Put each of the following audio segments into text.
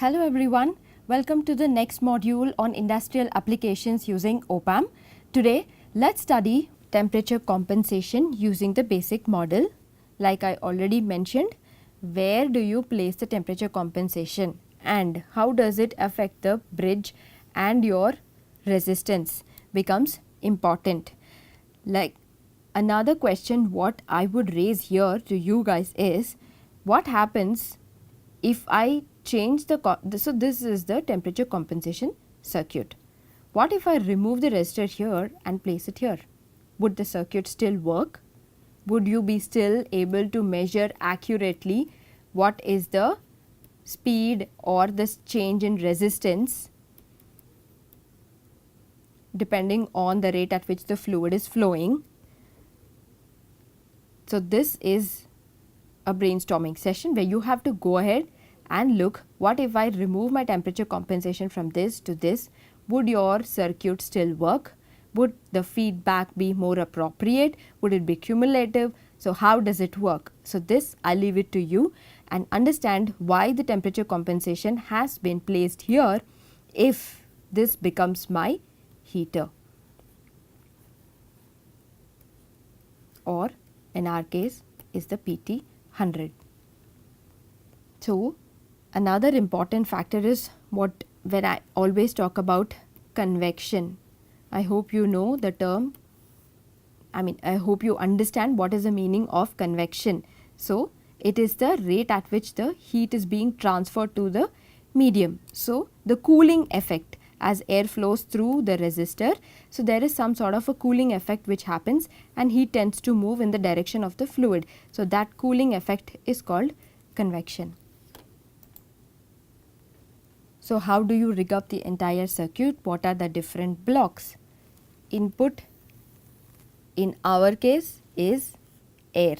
Hello everyone, welcome to the next module on industrial applications using op-amp. Today let's study temperature compensation using the basic model. Like I already mentioned, where do you place the temperature compensation and how does it affect the bridge and your resistance becomes important. Like another question what I would raise here to you guys is, what happens if I change so this is the temperature compensation circuit. What if I remove the resistor here and place it here? Would the circuit still work? Would you be still able to measure accurately what is the speed or this change in resistance depending on the rate at which the fluid is flowing? So this is a brainstorming session where you have to go ahead and look, what if I remove my temperature compensation from this to this, would your circuit still work? Would the feedback be more appropriate? Would it be cumulative? So how does it work? So this I leave it to you and understand why the temperature compensation has been placed here if this becomes my heater, or in our case is the PT 100. So another important factor is when I always talk about convection. I hope you know the term, I hope you understand what is the meaning of convection. So it is the rate at which the heat is being transferred to the medium. So the cooling effect as air flows through the resistor. So there is some sort of a cooling effect which happens and heat tends to move in the direction of the fluid. So that cooling effect is called convection. So how do you rig up the entire circuit? What are the different blocks? Input in our case is air.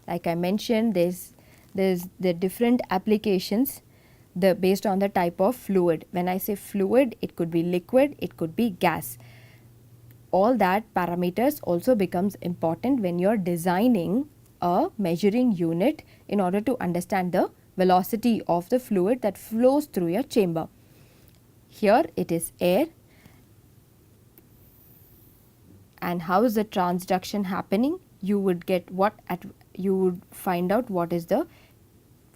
Like I mentioned, there's the different applications based on the type of fluid. When I say fluid, it could be liquid, it could be gas. All that parameters also becomes important when you're designing a measuring unit in order to understand the velocity of the fluid that flows through your chamber. Here it is air. And how is the transduction happening? You would find out what is the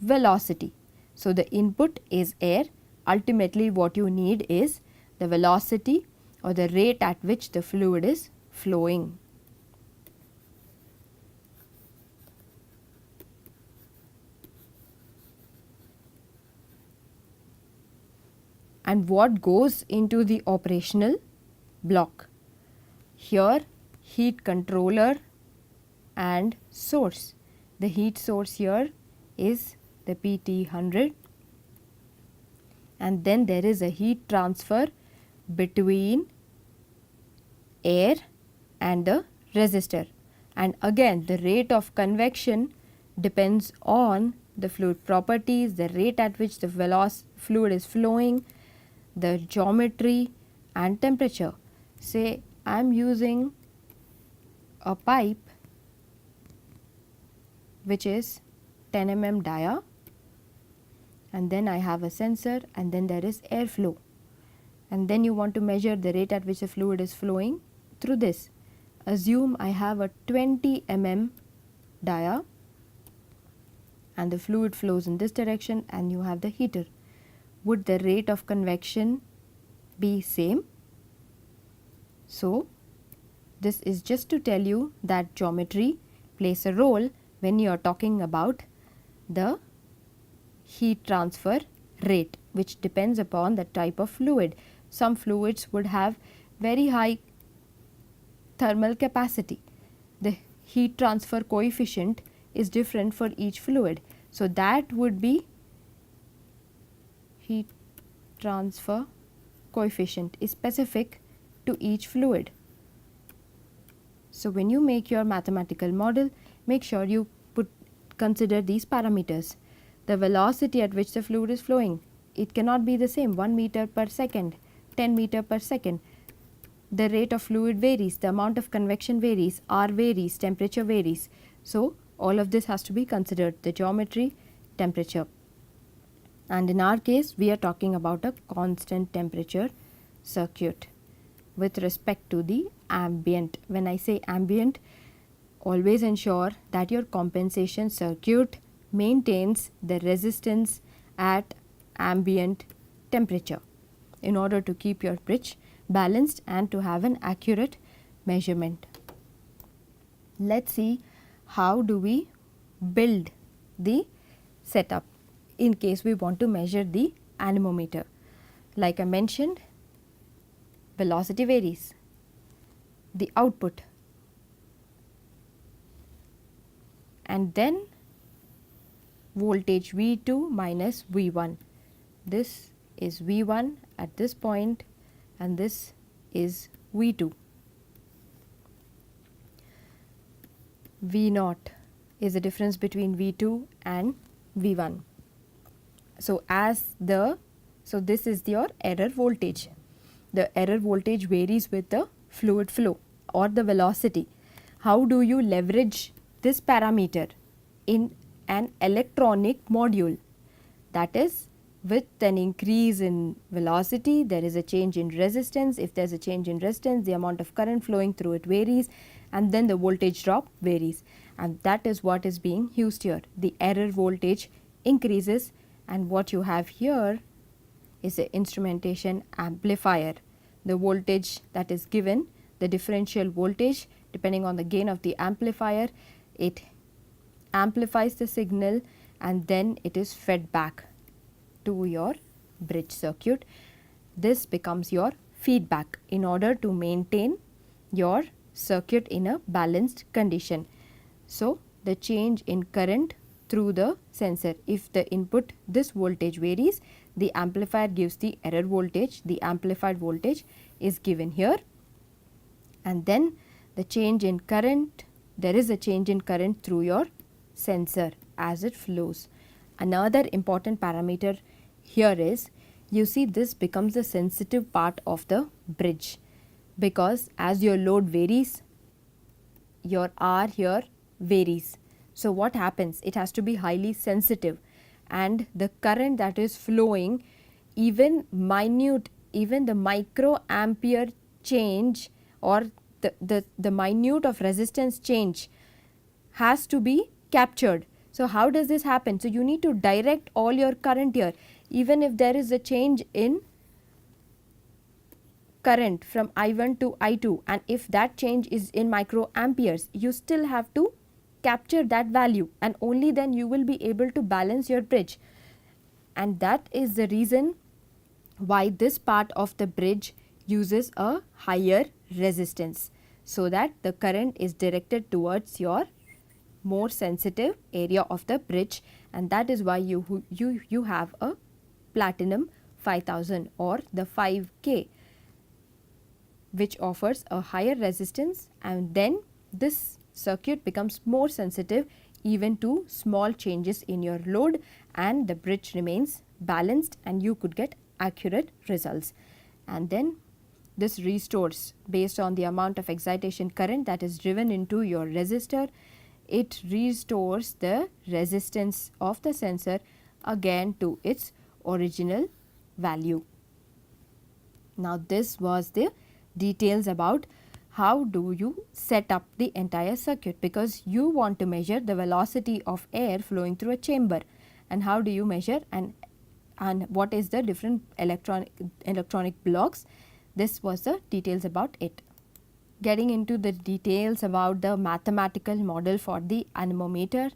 velocity. So the input is air. Ultimately what you need is the velocity or the rate at which the fluid is flowing. And what goes into the operational block? Here heat controller and source. The heat source here is the PT 100 and then there is a heat transfer between air and the resistor, and again the rate of convection depends on the fluid properties, the rate at which the fluid is flowing, the geometry and temperature. Say I am using a pipe which is 10 mm dia and then I have a sensor and then there is airflow, and then you want to measure the rate at which the fluid is flowing through this. Assume I have a 20 mm dia and the fluid flows in this direction and you have the heater. Would the rate of convection be same? So this is just to tell you that geometry plays a role when you are talking about the heat transfer rate, which depends upon the type of fluid. Some fluids would have very high thermal capacity. The heat transfer coefficient is different for each fluid. So that would be heat transfer coefficient is specific to each fluid. So when you make your mathematical model, make sure you consider these parameters. The velocity at which the fluid is flowing, it cannot be the same 1 meter per second, 10 meter per second. The rate of fluid varies, the amount of convection varies, R varies, temperature varies. So all of this has to be considered, the geometry, temperature. and in our case we are talking about a constant temperature circuit with respect to the ambient. When I say ambient, always ensure that your compensation circuit maintains the resistance at ambient temperature in order to keep your bridge balanced and to have an accurate measurement. Let's see how do we build the setup in case we want to measure the anemometer. Like I mentioned, velocity varies, the output, and then voltage V2 minus V1. This is V1 at this point and this is V2. V0 is the difference between V2 and V1. So this is your error voltage. The error voltage varies with the fluid flow or the velocity. How do you leverage this parameter in an electronic module? That is, with an increase in velocity, there is a change in resistance. If there is a change in resistance, the amount of current flowing through it varies, and then the voltage drop varies, and that is what is being used here. The error voltage increases, and what you have here is the instrumentation amplifier. The voltage that is given, the differential voltage, depending on the gain of the amplifier, it amplifies the signal and then it is fed back to your bridge circuit. This becomes your feedback in order to maintain your circuit in a balanced condition. So, the change in current through the sensor, if the input, this voltage varies, the amplifier gives the error voltage, the amplified voltage is given here, and then the change in current, there is a change in current through your sensor as it flows. Another important parameter here is, you see, this becomes the sensitive part of the bridge, because as your load varies, your R here varies. So, what happens? It has to be highly sensitive, and the current that is flowing, even minute, even the microampere change or the minute of resistance change has to be captured. So, how does this happen? So, you need to direct all your current here, even if there is a change in current from I1 to I2, and if that change is in microamperes, you still have to capture that value, and only then you will be able to balance your bridge. And that is the reason why this part of the bridge uses a higher resistance, so that the current is directed towards your more sensitive area of the bridge, and that is why you have a platinum 5000 or the 5K, which offers a higher resistance, and then this circuit becomes more sensitive even to small changes in your load, and the bridge remains balanced and you could get accurate results. And then this restores based on the amount of excitation current that is driven into your resistor. It restores the resistance of the sensor again to its original value. Now, this was the details about how do you set up the entire circuit, because you want to measure the velocity of air flowing through a chamber, and how do you measure and what is the different electronic blocks. This was the details about it. Getting into the details about the mathematical model for the anemometer.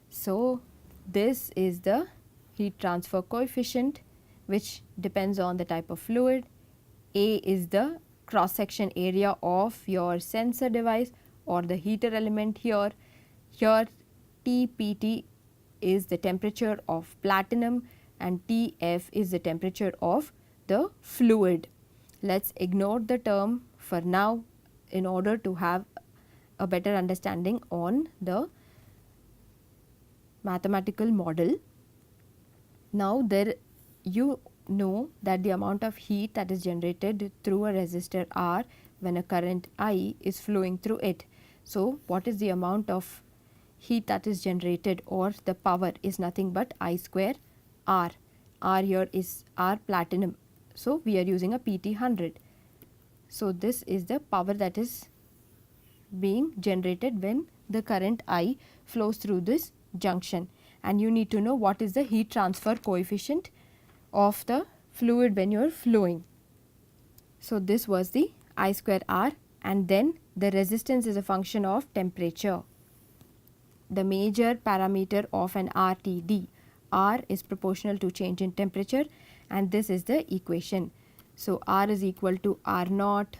So, this is the heat transfer coefficient, which depends on the type of fluid. A is the cross section area of your sensor device or the heater element here. Here TPT is the temperature of platinum and TF is the temperature of the fluid. Let's ignore the term for now in order to have a better understanding on the mathematical model. Now, you know that the amount of heat that is generated through a resistor R when a current I is flowing through it. So, what is the amount of heat that is generated, or the power is nothing but I square R. R here is R platinum. So, we are using a PT 100. So, this is the power that is being generated when the current I flows through this junction, and you need to know what is the heat transfer coefficient of the fluid when you are flowing. So, this was the I square R, and then the resistance is a function of temperature, the major parameter of an RTD. R is proportional to change in temperature, and this is the equation. So, R is equal to R naught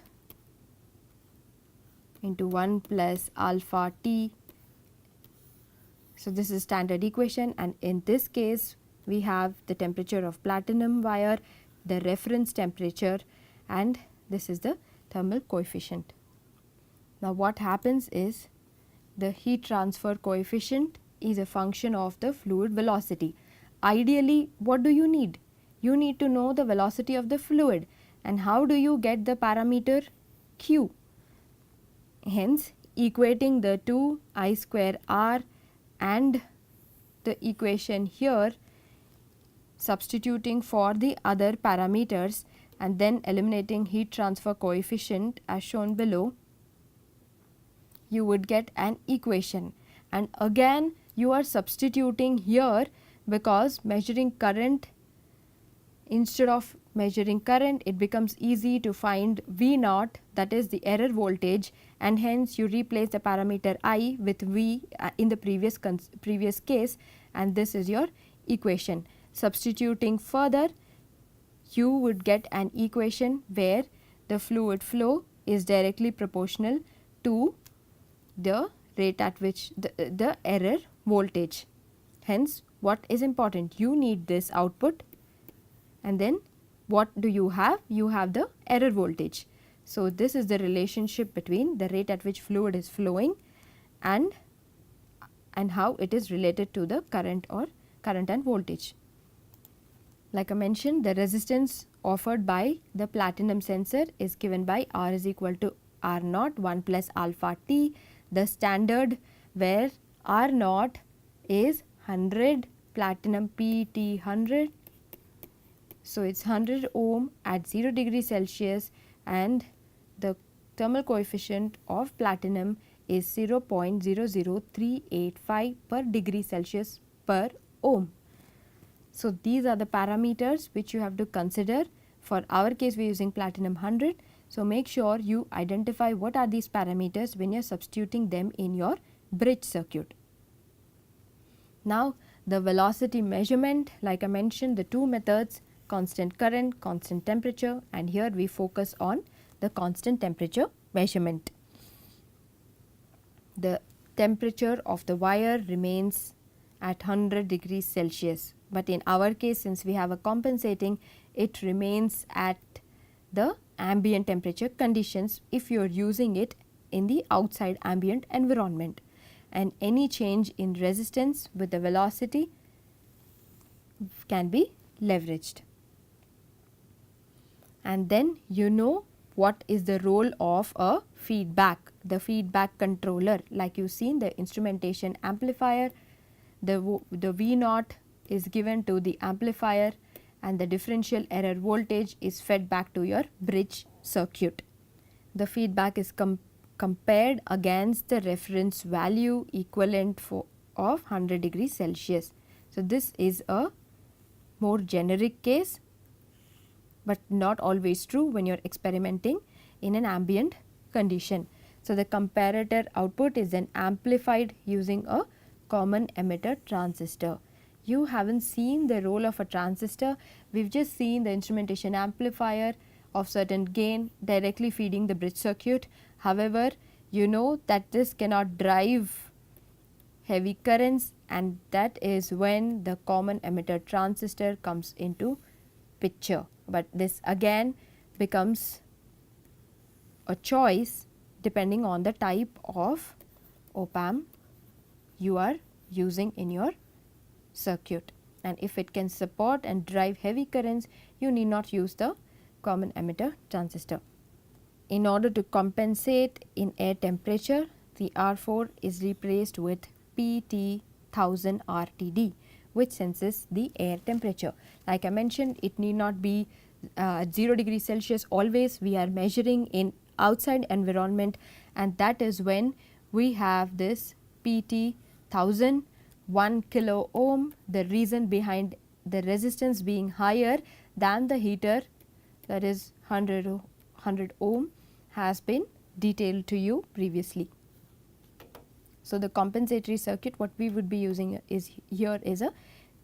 into 1 plus alpha T. So, this is standard equation, and in this case we have the temperature of platinum wire, the reference temperature, and this is the thermal coefficient. Now, what happens is the heat transfer coefficient is a function of the fluid velocity. Ideally, what do you need? You need to know the velocity of the fluid, and how do you get the parameter Q? Hence, equating the two I square R and the equation here, substituting for the other parameters and then eliminating heat transfer coefficient as shown below, you would get an equation. And again you are substituting here because measuring current, instead of measuring current, it becomes easy to find V naught, that is the error voltage, and hence you replace the parameter I with V in the previous case, and this is your equation. Substituting further, you would get an equation where the fluid flow is directly proportional to the rate at which the error voltage. Hence, what is important? You need this output, and then what do you have? You have the error voltage. So, this is the relationship between the rate at which fluid is flowing and how it is related to the current or current and voltage. Like I mentioned, the resistance offered by the platinum sensor is given by R is equal to R naught 1 plus alpha T, the standard where R naught is 100, platinum PT 100. So, it is 100 ohm at 0 degree Celsius, and the thermal coefficient of platinum is 0.00385 per degree Celsius per ohm. So, these are the parameters which you have to consider. For our case, we are using platinum 100. So, make sure you identify what are these parameters when you are substituting them in your bridge circuit. Now, the velocity measurement, like I mentioned, the two methods, constant current, constant temperature, and here we focus on the constant temperature measurement. The temperature of the wire remains at 100 degrees Celsius, but in our case, since we have a compensating, it remains at the ambient temperature conditions if you are using it in the outside ambient environment, and any change in resistance with the velocity can be leveraged. And then you know what is the role of a feedback, the feedback controller. Like you see in the instrumentation amplifier, the V naught is given to the amplifier, and the differential error voltage is fed back to your bridge circuit. The feedback is compared against the reference value equivalent of 100 degrees Celsius. So, this is a more generic case, but not always true when you are experimenting in an ambient condition. So, the comparator output is then amplified using a common emitter transistor. You haven't seen the role of a transistor, we have just seen the instrumentation amplifier of certain gain directly feeding the bridge circuit. However, you know that this cannot drive heavy currents, and that is when the common emitter transistor comes into picture. But this again becomes a choice depending on the type of op-amp you are using in your circuit, and if it can support and drive heavy currents, you need not use the common emitter transistor. In order to compensate in air temperature, the R4 is replaced with PT 1000 RTD, which senses the air temperature. Like I mentioned, it need not be 0 degree Celsius always. We are measuring in outside environment, and that is when we have this PT 1000 1 kilo ohm. The reason behind the resistance being higher than the heater, that is 100 ohm, has been detailed to you previously. So, the compensatory circuit what we would be using is here is a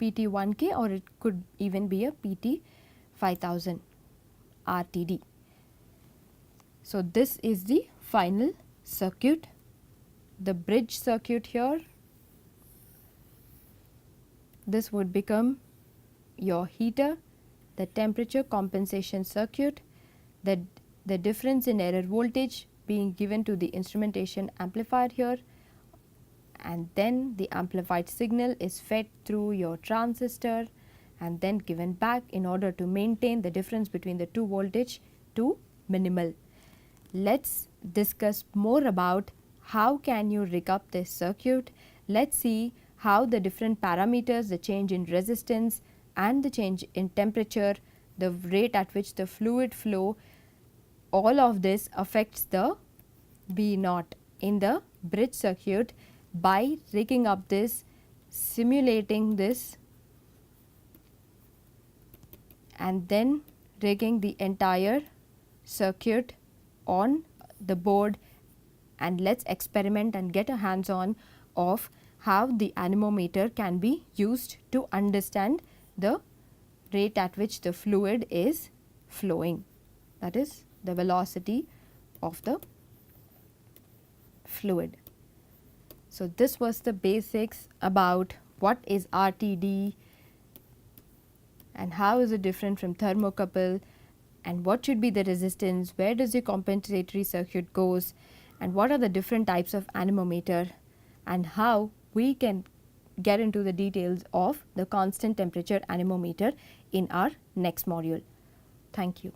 PT 1K, or it could even be a PT 5000 RTD. So, this is the final circuit. The bridge circuit here, this would become your heater, the temperature compensation circuit, the difference in error voltage being given to the instrumentation amplifier here, and then the amplified signal is fed through your transistor and then given back in order to maintain the difference between the two voltage to minimal. Let's discuss more about how can you rig up this circuit. Let's see how the different parameters, the change in resistance and the change in temperature, the rate at which the fluid flow, all of this affects the V naught in the bridge circuit by rigging up this, simulating this, and then rigging the entire circuit on the board. And let's experiment and get a hands on of how the anemometer can be used to understand the rate at which the fluid is flowing, that is the velocity of the fluid. So, this was the basics about what is RTD and how is it different from thermocouple, and what should be the resistance, where does the compensatory circuit goes, and what are the different types of anemometer, and how we can get into the details of the constant temperature anemometer in our next module. Thank you.